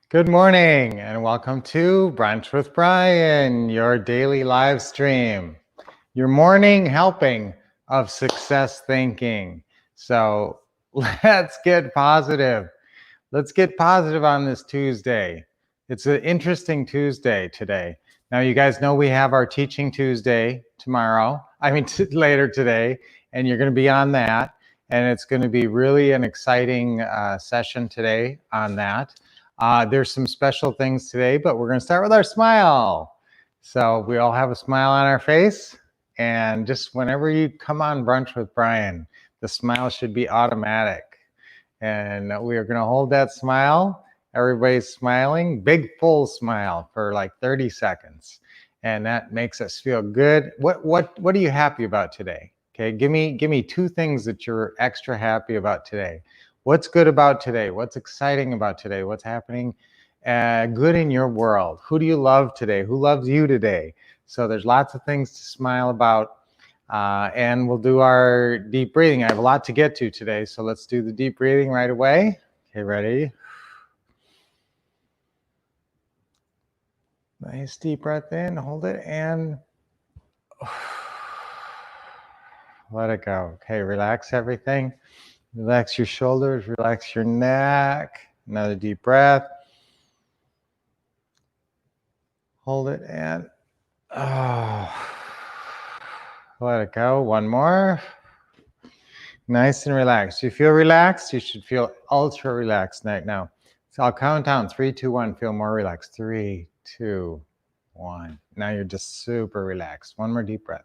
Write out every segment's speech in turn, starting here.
Good morning and welcome to Brunch with Brian, your daily live stream, your morning helping of success thinking. So let's get positive. Let's get positive on this Tuesday. It's an interesting Tuesday today. Now, you guys know we have our Teaching Tuesday later today, and you're going to be on that. And it's going to be really an exciting session today on that. There's some special things today, but we're going to start with our smile. So we all have a smile on our face. And just whenever you come on Brunch with Brian, the smile should be automatic. And we are going to hold that smile. Everybody's smiling, big full smile for like 30 seconds. And that makes us feel good. What are you happy about today? Okay, give me two things that you're extra happy about today. What's good about today? What's exciting about today? What's happening good in your world? Who do you love today? Who loves you today? So there's lots of things to smile about. And we'll do our deep breathing. I have a lot to get to today, so let's do the deep breathing right away. Okay, ready? Nice deep breath in, hold it, and let it go. Okay, relax everything. Relax your shoulders, relax your neck. Another deep breath. Hold it and let it go. One more. Nice and relaxed. You feel relaxed? You should feel ultra relaxed right now. So I'll count down. 3, 2, 1. Feel more relaxed. 3, 2, 1. Now you're just super relaxed. One more deep breath.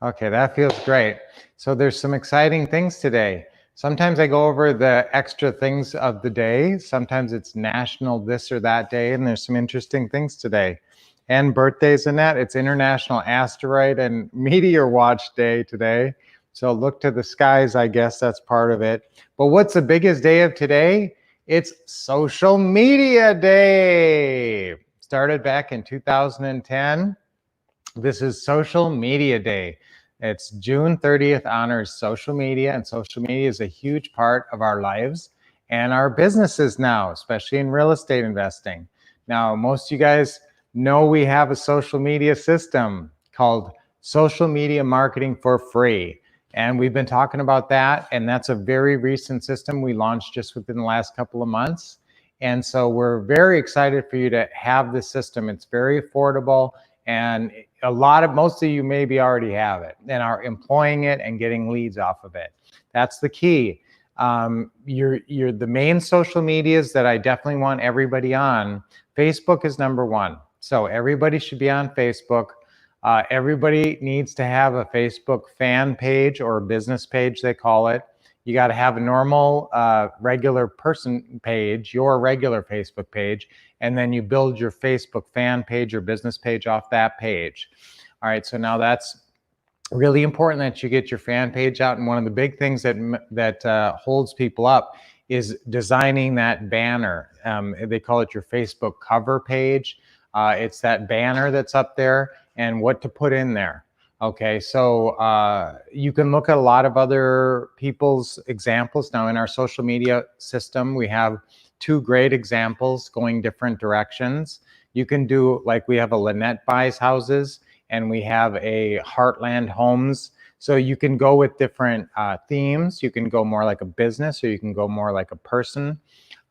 Okay, that feels great. So there's some exciting things today. Sometimes I go over the extra things of the day. Sometimes it's national this or that day, and there's some interesting things today. And birthdays and that. It's International Asteroid and Meteor Watch Day today. So look to the skies, I guess that's part of it. But what's the biggest day of today? It's Social Media Day. Started back in 2010. This is Social Media Day. It's June 30th honors social media, and social media is a huge part of our lives and our businesses now, especially in real estate investing. Now, most of you guys know we have a social media system called Social Media Marketing for Free. And we've been talking about that, and that's a very recent system we launched just within the last couple of months. And so we're very excited for you to have this system. It's very affordable, and most of you maybe already have it and are employing it and getting leads off of it. That's the key. You're the main social medias that I definitely want everybody on. Facebook is number one. So everybody should be on Facebook. Everybody needs to have a Facebook fan page or a business page, they call it. You got to have a normal, regular person page, your regular Facebook page, and then you build your Facebook fan page or business page off that page. All right, so now that's really important that you get your fan page out. And one of the big things that holds people up is designing that banner. They call it your Facebook cover page. It's that banner that's up there and what to put in there. Okay, so you can look at a lot of other people's examples. Now in our social media system, we have 2 great examples going different directions. You can do, like we have a Lynette Buys Houses and we have a Heartland Homes. So you can go with different themes. You can go more like a business or you can go more like a person.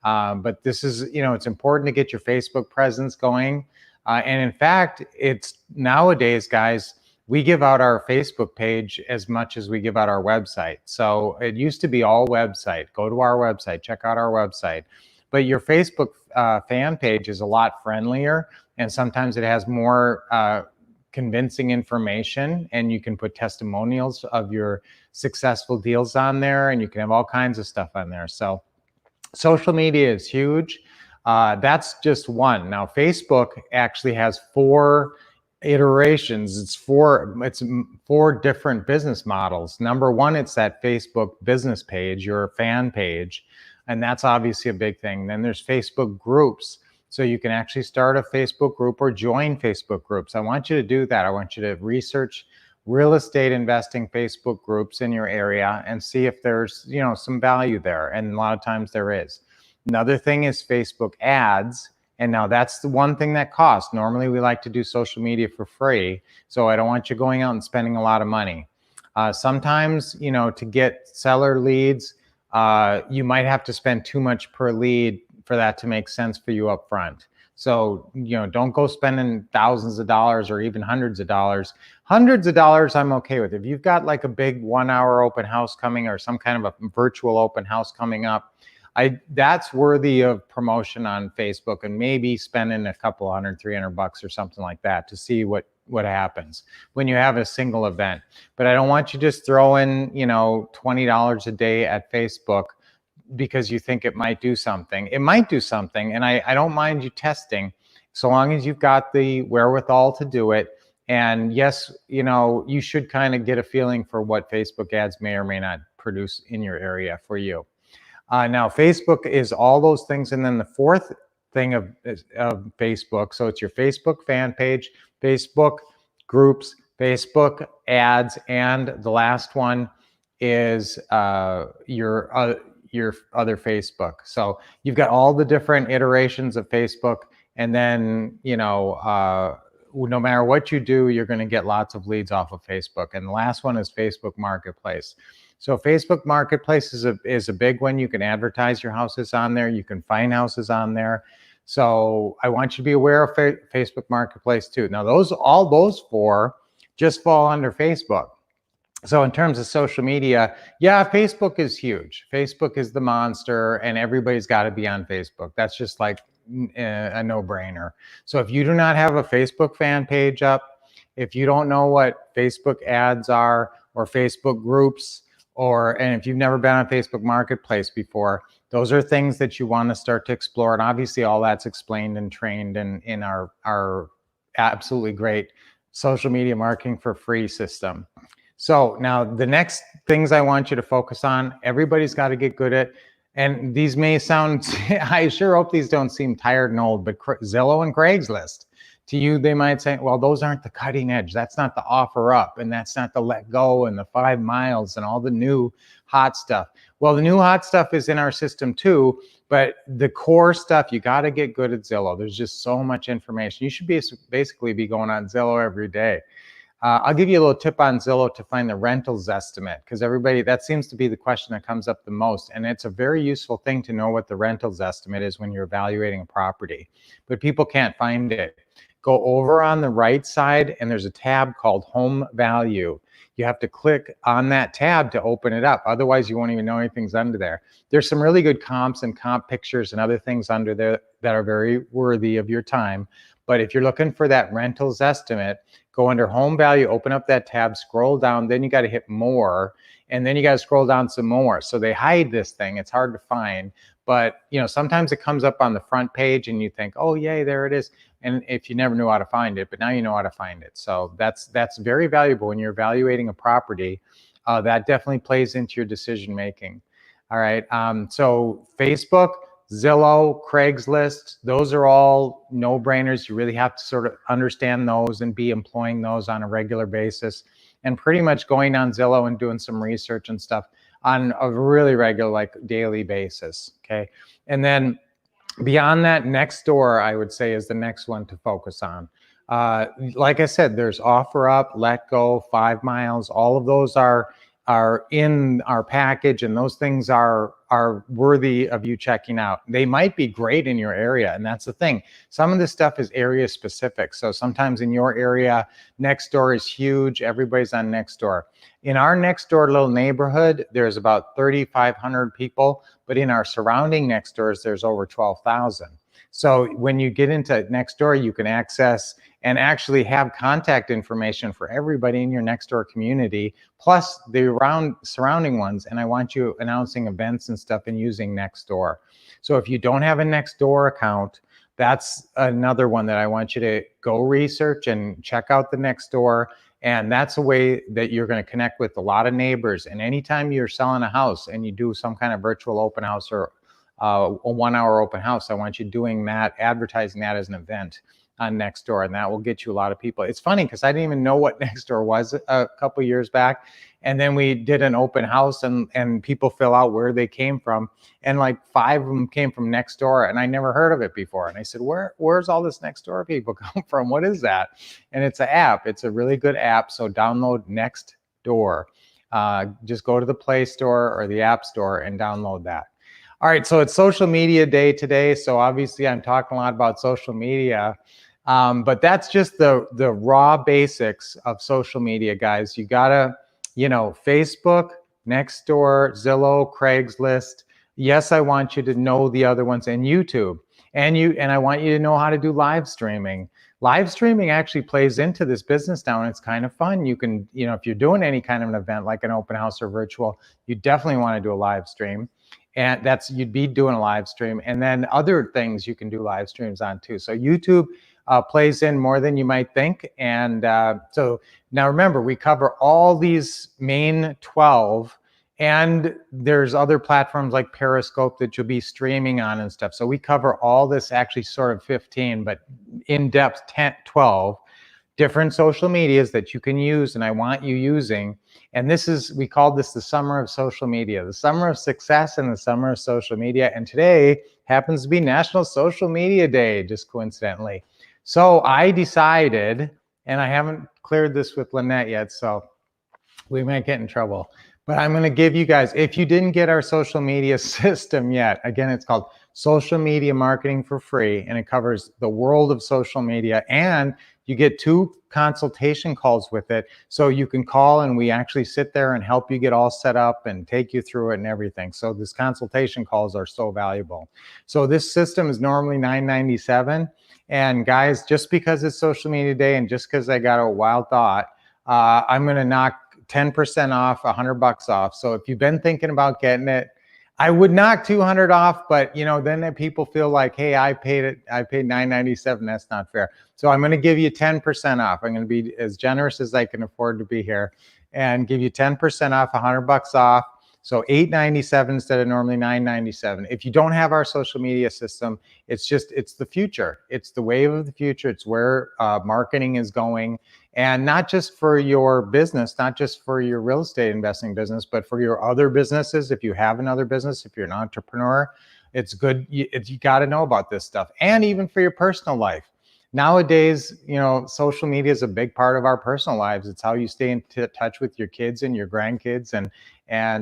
But this is, it's important to get your Facebook presence going. And in fact, it's nowadays, guys, we give out our Facebook page as much as we give out our website. So it used to be all website. Go to our website, check out our website. But your Facebook fan page is a lot friendlier, and sometimes it has more convincing information, and you can put testimonials of your successful deals on there, and you can have all kinds of stuff on there. So social media is huge. That's just one. Now, Facebook actually has 4 iterations. It's four different business models. Number one, it's that Facebook business page, your fan page, and that's obviously a big thing. Then there's Facebook groups. So you can actually start a Facebook group or join Facebook groups. I want you to do that. I want you to research real estate investing Facebook groups in your area and see if there's, some value there. And a lot of times there is. Another thing is Facebook ads. And now that's the one thing that costs. Normally we like to do social media for free. So I don't want you going out and spending a lot of money. Sometimes, to get seller leads, you might have to spend too much per lead for that to make sense for you up front. So, don't go spending thousands of dollars or even hundreds of dollars. Hundreds of dollars I'm okay with. If you've got like a big 1 hour open house coming or some kind of a virtual open house coming up, that's worthy of promotion on Facebook, and maybe spending a couple $100, $300 or something like that to see what happens when you have a single event. But I don't want you just throwing, $20 a day at Facebook because you think it might do something. It might do something, and I don't mind you testing so long as you've got the wherewithal to do it. And yes, you should kind of get a feeling for what Facebook ads may or may not produce in your area for you. Now, Facebook is all those things. And then the fourth thing of Facebook, so it's your Facebook fan page, Facebook groups, Facebook ads, and the last one is your other Facebook. So you've got all the different iterations of Facebook, and then, no matter what you do, you're going to get lots of leads off of Facebook. And the last one is Facebook Marketplace. So Facebook Marketplace is a big one. You can advertise your houses on there. You can find houses on there. So I want you to be aware of Facebook Marketplace too. Now all those four just fall under Facebook. So in terms of social media, yeah, Facebook is huge. Facebook is the monster, and everybody's got to be on Facebook. That's just like a no-brainer. So if you do not have a Facebook fan page up, if you don't know what Facebook ads are or Facebook groups, and if you've never been on Facebook Marketplace before, those are things that you want to start to explore. And obviously all that's explained and trained in our absolutely great social media marketing for free system. So now the next things I want you to focus on, everybody's got to get good at, and these may sound, I sure hope these don't seem tired and old, but Zillow and Craigslist. To you, they might say, well, those aren't the cutting edge. That's not the offer up, and that's not the let go and the 5 miles and all the new hot stuff. Well, the new hot stuff is in our system too, but the core stuff, you got to get good at Zillow. There's just so much information. You should basically be going on Zillow every day. I'll give you a little tip on Zillow to find the rentals estimate, because that seems to be the question that comes up the most. And it's a very useful thing to know what the rentals estimate is when you're evaluating a property, but people can't find it. Go over on the right side and there's a tab called Home Value. You have to click on that tab to open it up. Otherwise, you won't even know anything's under there. There's some really good comps and comp pictures and other things under there that are very worthy of your time. But if you're looking for that rentals estimate, go under Home Value, open up that tab, scroll down, then you got to hit More, and then you got to scroll down some more. So they hide this thing. It's hard to find. But sometimes it comes up on the front page and you think, oh, yay, there it is. And if you never knew how to find it, but now you know how to find it. So that's very valuable when you're evaluating a property. That definitely plays into your decision making. All right. So Facebook, Zillow, Craigslist, those are all no-brainers. You really have to sort of understand those and be employing those on a regular basis, and pretty much going on Zillow and doing some research and stuff on a really regular, like daily basis. Okay. And then beyond that, Nextdoor, I would say, is the next one to focus on. Like I said, there's offer up, let go, 5 miles. All of those are in our package, and those things are worthy of you checking out. They might be great in your area, and that's the thing. Some of this stuff is area specific. So sometimes in your area, Nextdoor is huge. Everybody's on Nextdoor. In our Nextdoor little neighborhood, there's about 3,500 people, but in our surrounding Nextdoors, there's over 12,000. So when you get into Nextdoor, you can access and actually have contact information for everybody in your Nextdoor community, plus the surrounding ones. And I want you announcing events and stuff and using Nextdoor. So if you don't have a Nextdoor account, that's another one that I want you to go research and check out the Nextdoor. And that's a way that you're going to connect with a lot of neighbors. And anytime you're selling a house and you do some kind of virtual open house or a 1 hour open house, I want you doing that, advertising that as an event on Nextdoor, and that will get you a lot of people. It's funny because I didn't even know what Nextdoor was a couple years back. And then we did an open house and people fill out where they came from. And like 5 of them came from Nextdoor, and I never heard of it before. And I said, where's all this Nextdoor people come from? What is that? And it's an app. It's a really good app. So download Nextdoor. Just go to the Play Store or the App Store and download that. All right, so it's social media day today. So obviously I'm talking a lot about social media, but that's just the raw basics of social media, guys. You gotta, Facebook, Nextdoor, Zillow, Craigslist. Yes, I want you to know the other ones, and YouTube. And I want you to know how to do live streaming. Live streaming actually plays into this business now, and it's kind of fun. You can, if you're doing any kind of an event like an open house or virtual, you definitely want to do a live stream. And you'd be doing a live stream. And then other things you can do live streams on too. So YouTube plays in more than you might think. And so now remember, we cover all these main 12, and there's other platforms like Periscope that you'll be streaming on and stuff. So we cover all this, actually sort of 15, but in depth 10, 12 different social medias that you can use, and I want you using. And we called this the summer of social media, the summer of success and the summer of social media. And today happens to be National Social Media Day, just coincidentally. So I decided, and I haven't cleared this with Lynette yet, so we might get in trouble, but I'm going to give you guys, if you didn't get our social media system yet, again, it's called Social Media Marketing for Free, and it covers the world of social media, and you get 2 consultation calls with it. So you can call and we actually sit there and help you get all set up and take you through it and everything. So this consultation calls are so valuable. So this system is normally $9.97. And guys, just because it's Social Media Day and just because I got a wild thought, I'm going to knock 10% off, $100 off. So if you've been thinking about getting it, I would knock $200 off, but then people feel like, hey, I paid $9.97. That's not fair. So I'm going to give you 10% off. I'm going to be as generous as I can afford to be here and give you 10% off, $100 off. So $8.97 instead of normally $9.97. If you don't have our social media system, it's the future. It's the wave of the future. It's where marketing is going. And not just for your business, not just for your real estate investing business, but for your other businesses. If you have another business, if you're an entrepreneur, it's good. You got to know about this stuff. And even for your personal life. Nowadays, social media is a big part of our personal lives. It's how you stay in touch with your kids and your grandkids. And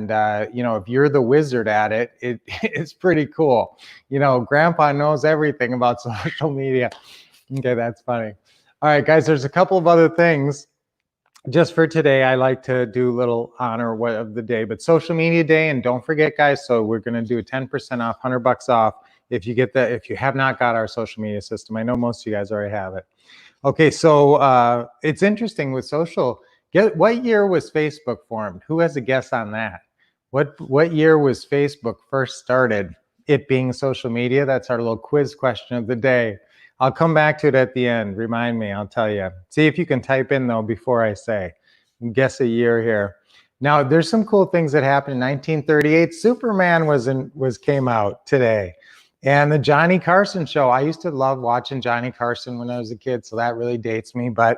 if you're the wizard at it, it's pretty cool. Grandpa knows everything about social media. Okay, that's funny. All right, guys, there's a couple of other things. Just for today, I like to do a little honor of the day, but Social Media Day, and don't forget, guys, so we're going to do a 10% off, $100 off if you have not got our social media system. I know most of you guys already have it. Okay, so it's interesting with social. What year was Facebook formed? Who has a guess on that? What year was Facebook first started? It being social media. That's our little quiz question of the day. I'll come back to it at the end. Remind me, I'll tell you. See if you can type in though before I say. Guess a year here. Now there's some cool things that happened in 1938. Superman came out today. And the Johnny Carson show. I used to love watching Johnny Carson when I was a kid, so that really dates me. But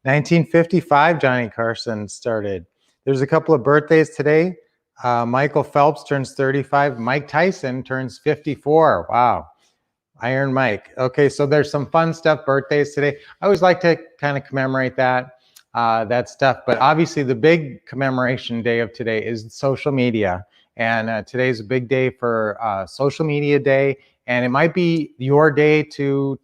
1955, Johnny Carson started. There's a couple of birthdays today. Michael Phelps turns 35. Mike Tyson turns 54. Wow. Iron Mike. Okay, so there's some fun stuff, birthdays today. I always like to kind of commemorate that stuff. But obviously the big commemoration day of today is social media. And today's a big day for Social Media Day. And it might be your day to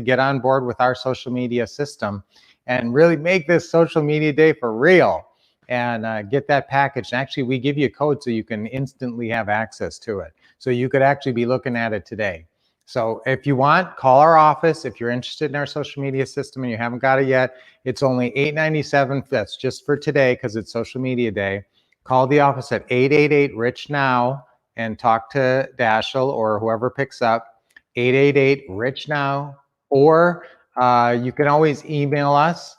get on board with our social media system and really make this Social Media Day for real and get that package. And actually, we give you a code so you can instantly have access to it. So you could actually be looking at it today. So if you want, call our office. If you're interested in our social media system and you haven't got it yet, it's only $8.97. That's just for today because it's Social Media Day. Call the office at 888-RICH-NOW and talk to Dashiell or whoever picks up, 888-RICH-NOW. Or you can always email us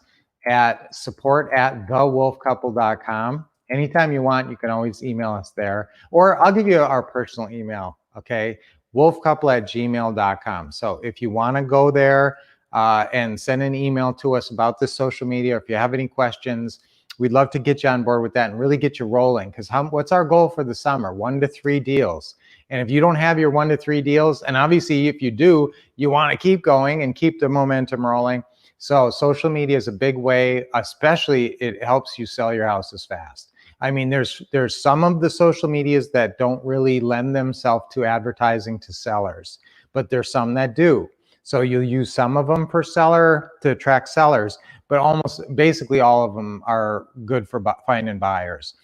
at support@thewolffcouple.com. Anytime you want, you can always email us there. Or I'll give you our personal email, okay? wolffcouple@gmail.com. So if you want to go there, and send an email to us about this social media. If you have any questions, we'd love to get you on board with that and really get you rolling. Because what's our goal for the summer? 1 to 3 deals. And if you don't have your 1 to 3 deals, and obviously if you do, you want to keep going and keep the momentum rolling. So social media is a big way, especially it helps you sell your houses fast. I mean, there's some of the social medias that don't really lend themselves to advertising to sellers, but there's some that do. So you'll use some of them per seller to attract sellers, but almost basically all of them are good for finding buyers.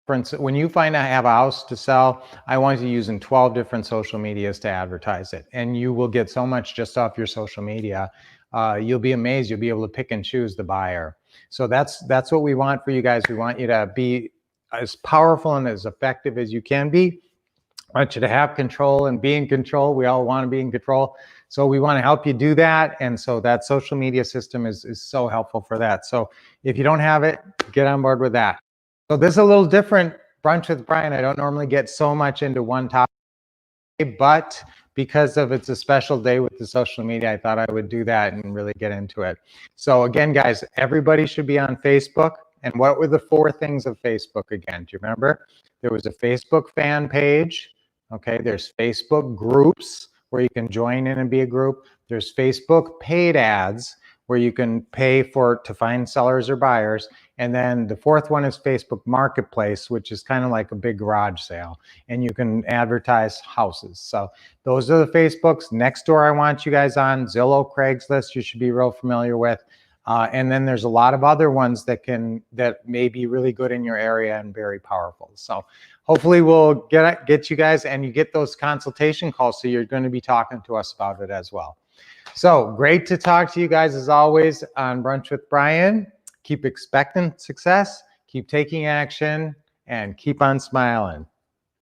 For instance, when you find I have a house to sell, I want you using 12 different social medias to advertise it. And you will get so much just off your social media. You'll be amazed. You'll be able to pick and choose the buyer. So that's what we want for you guys. We want you to be as powerful and as effective as you can be. I want you to have control and be in control. We all want to be in control. So we want to help you do that. And so that social media system is so helpful for that. So if you don't have it, get on board with that. So this is a little different Brunch with Brian. I don't normally get so much into one topic, but because of it's a special day with the social media, I thought I would do that and really get into it. So again, guys, everybody should be on Facebook. And what were the 4 things of Facebook again? Do you remember? There was a Facebook fan page. Okay, there's Facebook groups where you can join in and be a group. There's Facebook paid ads where you can pay to find sellers or buyers. And then the 4th one is Facebook Marketplace, which is kind of like a big garage sale. And you can advertise houses. So those are the Facebooks. Nextdoor I want you guys on. Zillow, Craigslist, you should be real familiar with. And then there's a lot of other ones that may be really good in your area and very powerful. So hopefully we'll get you guys, and you get those consultation calls, so you're going to be talking to us about it as well. So great to talk to you guys as always on Brunch with Brian. Keep expecting success, keep taking action, and keep on smiling.